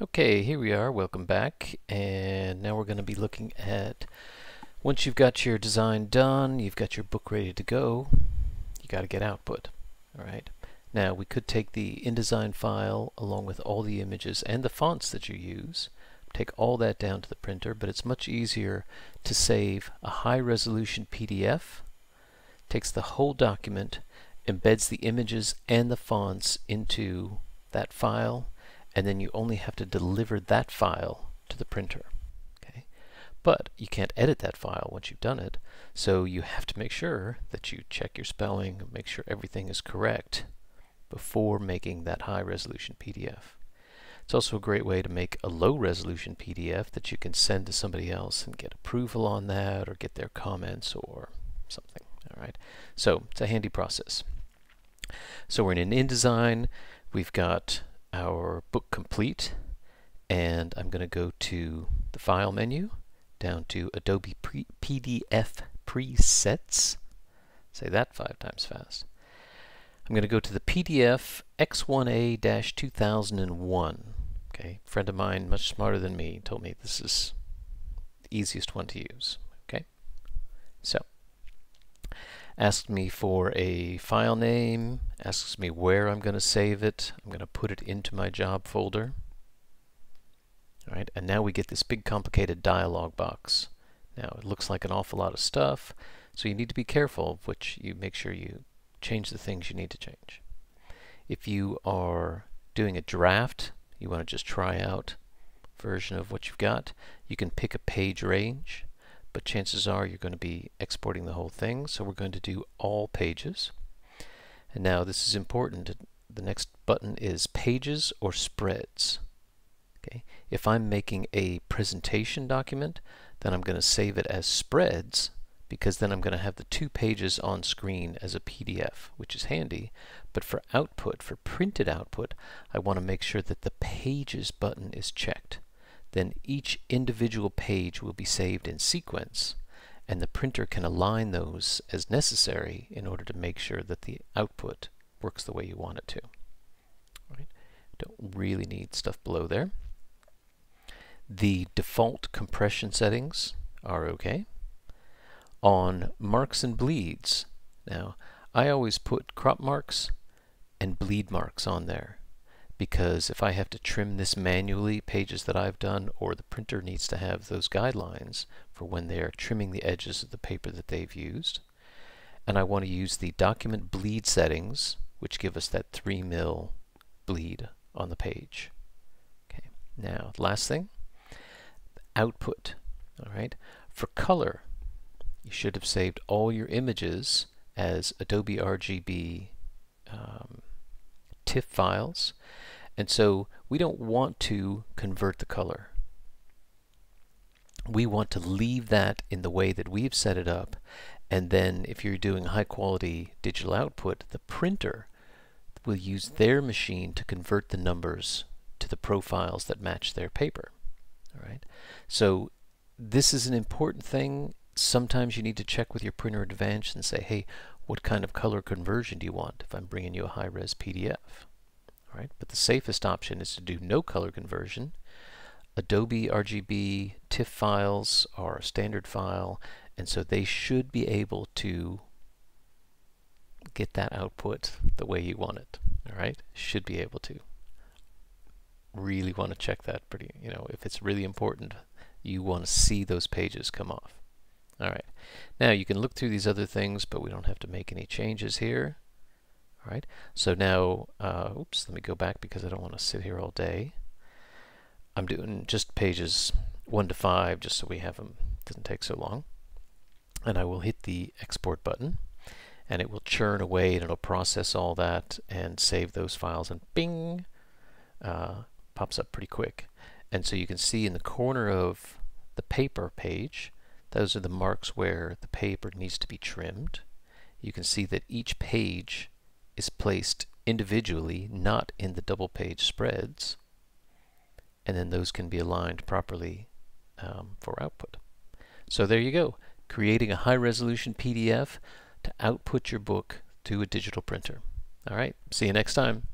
Okay, here we are. Welcome back. And now we're going to be looking at, once you've got your design done, you've got your book ready to go, you got to get output. All right. Now we could take the InDesign file along with all the images and the fonts that you use, take all that down to the printer, but it's much easier to save a high-resolution PDF, takes the whole document, embeds the images and the fonts into that file, and then you only have to deliver that file to the printer. Okay? But you can't edit that file once you've done it, so you have to make sure that you check your spelling, make sure everything is correct before making that high-resolution PDF. It's also a great way to make a low-resolution PDF that you can send to somebody else and get approval on that or get their comments or something. All right? So it's a handy process. So we're in InDesign. We've got our book complete, and I'm going to go to the File menu, down to Adobe PDF Presets. Say that 5 times fast. I'm going to go to the PDF X1A-2001. Okay, a friend of mine, much smarter than me, told me this is the easiest one to use. Okay, so asks me for a file name, asks me where I'm going to save it. I'm going to put it into my job folder. All right, and now we get this big complicated dialog box. Now it looks like an awful lot of stuff, so you need to be careful of which you make sure you change the things you need to change. If you are doing a draft, you want to just try out a version of what you've got, you can pick a page range, but chances are you're going to be exporting the whole thing, so we're going to do all pages. And now this is important. The next button is pages or spreads. Okay. If I'm making a presentation document, then I'm going to save it as spreads, because then I'm going to have the 2 pages on screen as a PDF, which is handy. But for output, for printed output, I want to make sure that the pages button is checked. Then each individual page will be saved in sequence, and the printer can align those as necessary in order to make sure that the output works the way you want it to. All right. Don't really need stuff below there. The default compression settings are okay. On marks and bleeds, now I always put crop marks and bleed marks on there, because if I have to trim this manually, pages that I've done, or the printer needs to have those guidelines for when they're trimming the edges of the paper that they've used. And I want to use the document bleed settings, which give us that 3 mil bleed on the page. Okay. Now, last thing, output. All right. For color, you should have saved all your images as Adobe RGB TIFF files. And so we don't want to convert the color. We want to leave that in the way that we've set it up. And then if you're doing high quality digital output, the printer will use their machine to convert the numbers to the profiles that match their paper. All right. So this is an important thing. Sometimes you need to check with your printer in advance and say, hey, what kind of color conversion do you want if I'm bringing you a high-res PDF? All right, but the safest option is to do no color conversion. Adobe RGB TIFF files are a standard file, and so they should be able to get that output the way you want it. All right, should be able to. Really want to check that pretty, if it's really important, you want to see those pages come off. All right, now you can look through these other things, but we don't have to make any changes here. All right, so now, oops, let me go back because I don't want to sit here all day. I'm doing just pages 1 to 5 just so we have them, doesn't take so long. And I will hit the export button, and it will churn away and it'll process all that and save those files, and bing, pops up pretty quick. And so you can see in the corner of the paper page, those are the marks where the paper needs to be trimmed. You can see that each page is placed individually, not in the double page spreads, and then those can be aligned properly for output. So there you go, creating a high-resolution PDF to output your book to a digital printer. All right, see you next time.